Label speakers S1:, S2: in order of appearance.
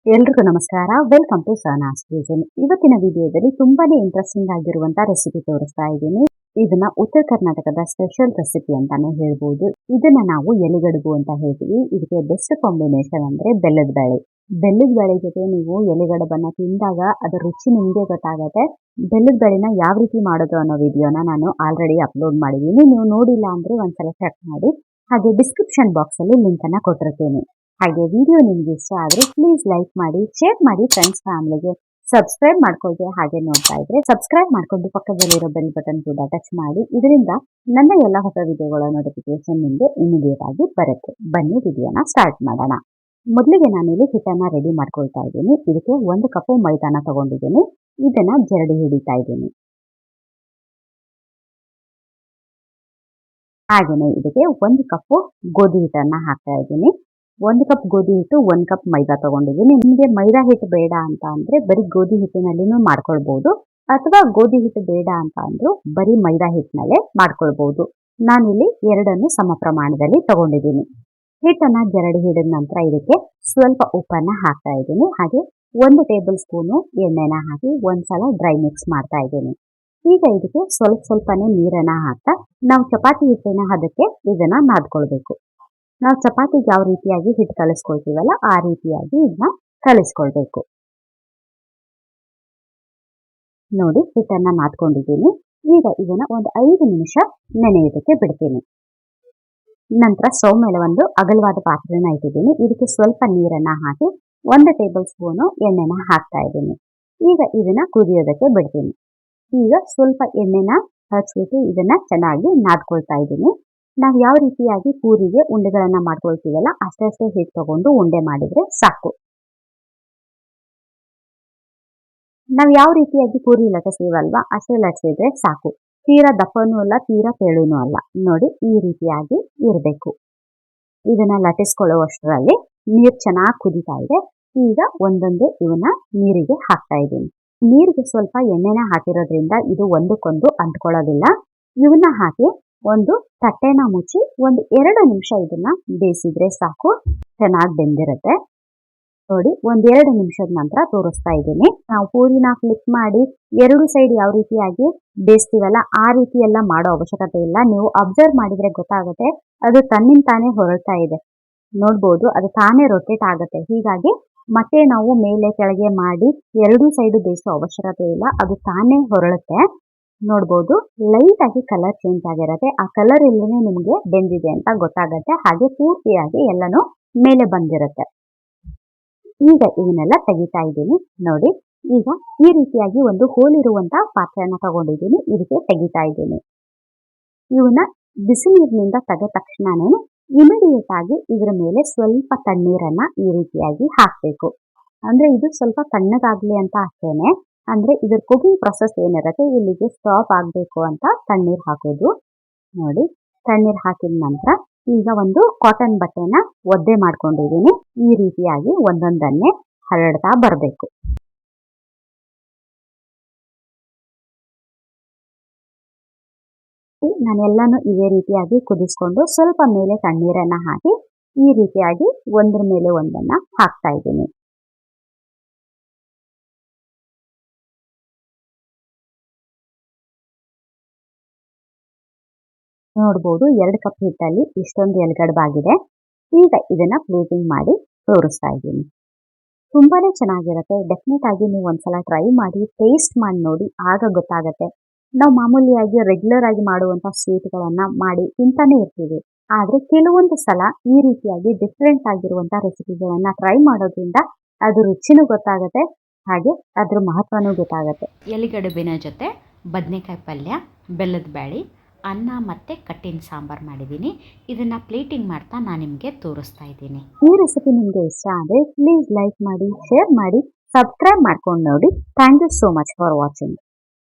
S1: ಎಲ್ರಿಗೂ ನಮಸ್ಕಾರ. Welcome to Sahana's kitchen. ಇವತ್ತಿನ ವಿಡಿಯೋದಲ್ಲಿ ತುಂಬಾನೇ ಇಂಟ್ರೆಸ್ಟಿಂಗ್ ಆಗಿರುವಂತ ರೆಸಿಪಿ ತೋರಿಸ್ತಾ ಇದ್ದೀನಿ. ಇದನ್ನ ಉತ್ತರ ಕರ್ನಾಟಕದ ಸ್ಪೆಷಲ್ ರೆಸಿಪಿ ಅಂತಾನೆ ಹೇಳ್ಬೋದು. ಇದನ್ನ ನಾವು ಎಲೆಗಡುಬು ಅಂತ ಹೇಳ್ತೀವಿ. ಇದಕ್ಕೆ ಬೆಸ್ಟ್ ಕಾಂಬಿನೇಷನ್ ಅಂದ್ರೆ ಬೆಲ್ಲದ ಬೇಳೆ. ಬೆಲ್ಲದ ಬೇಳೆ ಜೊತೆ ನೀವು ಎಲೆಗಡುಬನ್ನ ತಿಂದಾಗ ಅದರ ರುಚಿ ನಿಮಗೆ ಗೊತ್ತಾಗುತ್ತೆ. ಬೆಲ್ಲದ ಬೇಳೆನ ಯಾವ ರೀತಿ ಮಾಡೋದು ಅನ್ನೋ ವಿಡಿಯೋನ ನಾನು ಆಲ್ರೆಡಿ ಅಪ್ಲೋಡ್ ಮಾಡಿದ್ದೀನಿ. ನೀವು ನೋಡಿಲ್ಲ ಅಂದ್ರೆ ಒಂದ್ಸಲ ಚೆಕ್ ಮಾಡಿ. ಹಾಗೆ ಡಿಸ್ಕ್ರಿಪ್ಷನ್ ಬಾಕ್ಸ್ ಅಲ್ಲಿ ಲಿಂಕ್ ಅನ್ನ ಕೊಟ್ಟಿರ್ತೀನಿ. ಹಾಗೆ ವಿಡಿಯೋ ನಿಮ್ಗೆ ಇಷ್ಟ ಆದ್ರೆ ಪ್ಲೀಸ್ ಲೈಕ್ ಮಾಡಿ, ಶೇರ್ ಮಾಡಿ, ಫ್ರೆಂಡ್ಸ್ ಫ್ಯಾಮಿಲಿಗೆ ಸಬ್ಸ್ಕ್ರೈಬ್ ಮಾಡ್ಕೊಳ್ಳಿ. ಹಾಗೆ ನೋಡ್ತಾ ಇದ್ರೆ ಸಬ್ಸ್ಕ್ರೈಬ್ ಮಾಡ್ಕೊಂಡು ಪಕ್ಕದಲ್ಲಿರೋ ಬೆಲ್ ಬಟನ್ ಕೂಡ ಟಚ್ ಮಾಡಿ. ಇದರಿಂದ ನನ್ನ ಎಲ್ಲ ಹೊಸ ವಿಡಿಯೋಗಳ ನೋಟಿಫಿಕೇಶನ್ ನಿಮಗೆ ಇಮಿಡಿಯೇಟ್ ಆಗಿ ಬರುತ್ತೆ. ಬನ್ನಿ ವಿಡಿಯೋನ ಸ್ಟಾರ್ಟ್ ಮಾಡೋಣ. ಮೊದಲಿಗೆ ನಾನಿಲ್ಲಿ ಹಿಟ್ಟನ್ನ ರೆಡಿ ಮಾಡ್ಕೊಳ್ತಾ ಇದ್ದೀನಿ. ಇದಕ್ಕೆ 1 ಕಪ್ ಮೈದಾನ ತಗೊಂಡಿದ್ದೀನಿ. ಇದನ್ನ ಜರಡಿ ಹಿಡಿತಾ ಇದ್ದೀನಿ. ಹಾಗೇನೆ ಇದಕ್ಕೆ 1 ಕಪ್ ಗೋಧಿ ಹಿಟ್ಟನ್ನ ಹಾಕ್ತಾ ಇದ್ದೀನಿ. 1 ಕಪ್ ಗೋಧಿ ಹಿಟ್ಟು, 1 ಕಪ್ ಮೈದಾ ತಗೊಂಡಿದ್ದೀನಿ. ನಿಮಗೆ ಮೈದಾ ಹಿಟ್ಟು ಬೇಡ ಅಂತ ಅಂದ್ರೆ ಬರೀ ಗೋಧಿ ಹಿಟ್ಟಿನಲ್ಲಿನೂ ಮಾಡ್ಕೊಳ್ಬಹುದು, ಅಥವಾ ಗೋಧಿ ಹಿಟ್ಟು ಬೇಡ ಅಂತ ಅಂದ್ರೂ ಬರೀ ಮೈದಾ ಹಿಟ್ಟಿನಲ್ಲೇ ಮಾಡ್ಕೊಳ್ಬಹುದು. ನಾನಿಲ್ಲಿ ಎರಡನ್ನು ಸಮ ಪ್ರಮಾಣದಲ್ಲಿ ತಗೊಂಡಿದ್ದೀನಿ. ಹಿಟ್ಟನ್ನ ಜರಡಿ ಹಿಡಿದ ನಂತರ ಇದಕ್ಕೆ ಸ್ವಲ್ಪ ಉಪ್ಪನ್ನ ಹಾಕ್ತಾ ಇದ್ದೀನಿ. ಹಾಗೆ 1 ಟೇಬಲ್ ಸ್ಪೂನು ಎಣ್ಣೆನ ಹಾಕಿ ಒಂದ್ಸಲ ಡ್ರೈ ಮಿಕ್ಸ್ ಮಾಡ್ತಾ ಇದ್ದೀನಿ. ಈಗ ಇದಕ್ಕೆ ಸ್ವಲ್ಪನೇ ನೀರನ್ನ ಹಾಕ್ತಾ ನಾವು ಚಪಾತಿ ಹಿಟ್ಟಿನ ಹದಕ್ಕೆ ಇದನ್ನ ನಾದ್ಕೊಳ್ಬೇಕು. ನಾವು ಚಪಾತಿಗೆ ಯಾವ ರೀತಿಯಾಗಿ ಹಿಟ್ಟು ಕಲಿಸ್ಕೊಳ್ತೀವಲ್ಲ ಆ ರೀತಿಯಾಗಿ ಇದನ್ನ ಕಲಿಸ್ಕೊಳ್ಬೇಕು. ನೋಡಿ, ಹಿಟ್ಟನ್ನ ನಾದ್ಕೊಂಡಿದ್ದೀನಿ. ಈಗ ಇದನ್ನ ಒಂದು 5 ನಿಮಿಷ ನೆನೆಯೋದಕ್ಕೆ ಬಿಡ್ತೀನಿ. ನಂತರ ಸ್ಟವ್ ಮೇಲೆ ಒಂದು ಅಗಲವಾದ ಪಾತ್ರೆನ ಇಟ್ಟಿದ್ದೀನಿ. ಇದಕ್ಕೆ ಸ್ವಲ್ಪ ನೀರನ್ನ ಹಾಕಿ 1 ಟೇಬಲ್ ಸ್ಪೂನು ಎಣ್ಣೆನ ಹಾಕ್ತಾ ಇದ್ದೀನಿ. ಈಗ ಇದನ್ನ ಕುದಿಯೋದಕ್ಕೆ ಬಿಡ್ತೀನಿ. ಈಗ ಸ್ವಲ್ಪ ಎಣ್ಣೆನ ಹಚ್ಬಿಟ್ಟು ಇದನ್ನ ಚೆನ್ನಾಗಿ ನಾದ್ಕೊಳ್ತಾ ಇದ್ದೀನಿ. ನಾವು ಯಾವ ರೀತಿಯಾಗಿ ಪೂರಿಗೆ ಉಂಡೆಗಳನ್ನ ಮಾಡ್ಕೊಳ್ತೀವಲ್ಲ ಅಷ್ಟೇ ಹಿಟ್ಟು ತಗೊಂಡು ಉಂಡೆ ಮಾಡಿದ್ರೆ ಸಾಕು. ನಾವು ಯಾವ ರೀತಿಯಾಗಿ ಪೂರಿ ಲಟ್ಟಿಸ್ತೀವಲ್ವಾ ಅಷ್ಟೇ ಲಟ್ಟಿಸಿದ್ರೆ ಸಾಕು. ತೀರಾ ದಪ್ಪನೂ ಅಲ್ಲ, ತೀರಾ ತೆಳುನೂ ಅಲ್ಲ. ನೋಡಿ, ಈ ರೀತಿಯಾಗಿ ಇರಬೇಕು. ಇದನ್ನ ಲಟ್ಟಿಸ್ಕೊಳ್ಳುವಷ್ಟರಲ್ಲಿ ನೀರು ಚೆನ್ನಾಗಿ ಕುದೀತಾ ಇದೆ. ಈಗ ಒಂದೊಂದೇ ಇವನ್ನ ನೀರಿಗೆ ಹಾಕ್ತಾ ಇದ್ದೀನಿ. ನೀರಿಗೆ ಸ್ವಲ್ಪ ಎಣ್ಣೆನ ಹಾಕಿರೋದ್ರಿಂದ ಇದು ಒಂದಕ್ಕೊಂದು ಅಂಟ್ಕೊಳ್ಳೋದಿಲ್ಲ. ಇವನ್ನ ಹಾಕಿ ಒಂದು ತಟ್ಟೆನ ಮುಚ್ಚಿ 1-2 ನಿಮಿಷ ಇದನ್ನ ಬೇಯಿಸಿದ್ರೆ ಸಾಕು, ಚೆನ್ನಾಗಿ ಬೆಂದಿರುತ್ತೆ. ನೋಡಿ, 1-2 ನಿಮಿಷದ ನಂತರ ತೋರಿಸ್ತಾ ಇದ್ದೀನಿ. ನಾವು ಪೂರಿನ ಫ್ಲಿಪ್ ಮಾಡಿ 2 ಸೈಡ್ ಯಾವ ರೀತಿಯಾಗಿ ಬೇಯಿಸ್ತೀವಲ್ಲ ಆ ರೀತಿ ಎಲ್ಲ ಮಾಡೋ ಅವಶ್ಯಕತೆ ಇಲ್ಲ. ನೀವು ಅಬ್ಸರ್ವ್ ಮಾಡಿದ್ರೆ ಗೊತ್ತಾಗುತ್ತೆ, ಅದು ತನ್ನಿಂದ ತಾನೇ ಹೊರಳ್ತಾ ಇದೆ. ನೋಡ್ಬೋದು, ಅದು ತಾನೇ ರೊಟೇಟ್ ಆಗುತ್ತೆ. ಹೀಗಾಗಿ ಮತ್ತೆ ನಾವು ಮೇಲೆ ಕೆಳಗೆ ಮಾಡಿ 2 ಸೈಡ್ ಬೇಯಿಸೋ ಅವಶ್ಯಕತೆ ಇಲ್ಲ, ಅದು ತಾನೇ ಹೊರಳುತ್ತೆ. ನೋಡ್ಬೋದು, ಲೈಟ್ ಆಗಿ ಕಲರ್ ಚೇಂಜ್ ಆಗಿರುತ್ತೆ. ಆ ಕಲರ್ ಇಲ್ಲೇ ನಿಮಗೆ ಬೆಂದಿದೆ ಅಂತ ಗೊತ್ತಾಗುತ್ತೆ. ಹಾಗೆ ಪೂರ್ತಿಯಾಗಿ ಎಲ್ಲನೂ ಮೇಲೆ ಬಂದಿರುತ್ತೆ. ಈಗ ಇವನ್ನೆಲ್ಲ ತೆಗಿತಾ ಇದ್ದೀನಿ. ನೋಡಿ, ಈಗ ಈ ರೀತಿಯಾಗಿ ಒಂದು ಹೋಲಿರುವಂತ ಪಾತ್ರೆಯನ್ನ ತಗೊಂಡಿದ್ದೀನಿ. ಇದಕ್ಕೆ ತೆಗಿತಾ ಇದ್ದೀನಿ. ಇವನ್ನ ಬಿಸಿ ನೀರಿನಿಂದ ತೆಗೆದ ತಕ್ಷಣನೇ ಇಮಿಡಿಯೇಟ್ ಆಗಿ ಇದ್ರ ಮೇಲೆ ಸ್ವಲ್ಪ ತಣ್ಣೀರನ್ನ ಈ ರೀತಿಯಾಗಿ ಹಾಕ್ಬೇಕು. ಅಂದ್ರೆ ಇದು ಸ್ವಲ್ಪ ತಣ್ಣಗಾಗ್ಲಿ ಅಂತ ಅಷ್ಟೇನೆ. ಅಂದ್ರೆ ಇದ್ರ ಕುಕಿಂಗ್ ಪ್ರೊಸೆಸ್ ಏನಿರುತ್ತೆ ಇಲ್ಲಿಗೆ ಸ್ಟಾಪ್ ಆಗ್ಬೇಕು ಅಂತ ತಣ್ಣೀರ್ ಹಾಕೋದು. ನೋಡಿ, ತಣ್ಣೀರ್ ಹಾಕಿದ ನಂತರ ಈಗ ಒಂದು ಕಾಟನ್ ಬಟ್ಟೆನ ಒದ್ದೆ ಮಾಡ್ಕೊಂಡಿದ್ದೀನಿ. ಈ ರೀತಿಯಾಗಿ ಒಂದೊಂದನ್ನೇ ಹರಡ್ತಾ ಬರಬೇಕು. ನಾನೆಲ್ಲಾನು ಇದೇ ರೀತಿಯಾಗಿ ಕುದಿಸ್ಕೊಂಡು ಸ್ವಲ್ಪ ಮೇಲೆ ತಣ್ಣೀರನ್ನ ಹಾಕಿ ಈ ರೀತಿಯಾಗಿ ಒಂದ್ರ ಮೇಲೆ ಒಂದನ್ನ ಹಾಕ್ತಾ ಇದ್ದೀನಿ. ನೋಡ್ಬೋದು, 2 ಕಪ್ ಹಿಟ್ಟಲ್ಲಿ ಇಷ್ಟೊಂದು ಎಲೆಗಡುಬಾಗಿದೆ. ಈಗ ಇದನ್ನ ಪ್ಲೇಟಿಂಗ್ ಮಾಡಿ ತೋರಿಸ್ತಾ ಇದ್ದೀನಿ. ತುಂಬಾನೇ ಚೆನ್ನಾಗಿರುತ್ತೆ. ಡೆಫಿನೆಟ್ ಆಗಿ ನೀವು ಒಂದ್ಸಲ ಟ್ರೈ ಮಾಡಿ, ಟೇಸ್ಟ್ ಮಾಡಿ ನೋಡಿ, ಆಗ ಗೊತ್ತಾಗತ್ತೆ. ನಾವು ಮಾಮೂಲಿಯಾಗಿ ರೆಗ್ಯುಲರ್ ಆಗಿ ಮಾಡುವಂತ ಸ್ವೀಟ್ಗಳನ್ನ ಮಾಡಿ ತಿಂತಾನೆ ಇರ್ತೀವಿ. ಆದ್ರೆ ಕೆಲವೊಂದು ಸಲ ಈ ರೀತಿಯಾಗಿ ಡಿಫ್ರೆಂಟ್ ಆಗಿರುವಂತ ರೆಸಿಪಿಗಳನ್ನ ಟ್ರೈ ಮಾಡೋದ್ರಿಂದ ಅದು ರುಚಿನೂ ಗೊತ್ತಾಗತ್ತೆ, ಹಾಗೆ ಅದ್ರ ಮಹತ್ವನೂ ಗೊತ್ತಾಗತ್ತೆ.
S2: ಎಲೆಗಡುಬಿನ ಜೊತೆ ಬದನೆಕಾಯಿ ಪಲ್ಯ, ಬೆಲ್ಲದ ಬೇಳೆ, ಅನ್ನ ಮತ್ತು ಕಟ್ಟಿನ ಸಾಂಬಾರು ಮಾಡಿದ್ದೀನಿ. ಇದನ್ನು ಪ್ಲೇಟಿಂಗ್ ಮಾಡ್ತಾ ನಾನು ನಿಮಗೆ ತೋರಿಸ್ತಾ ಇದ್ದೀನಿ.
S1: ಈ ರೆಸಿಪಿ ನಿಮಗೆ ಇಷ್ಟ ಆದರೆ ಪ್ಲೀಸ್ ಲೈಕ್ ಮಾಡಿ, ಶೇರ್ ಮಾಡಿ, ಸಬ್ಸ್ಕ್ರೈಬ್ ಮಾಡ್ಕೊಂಡು ನೋಡಿ. Thank you so much for watching.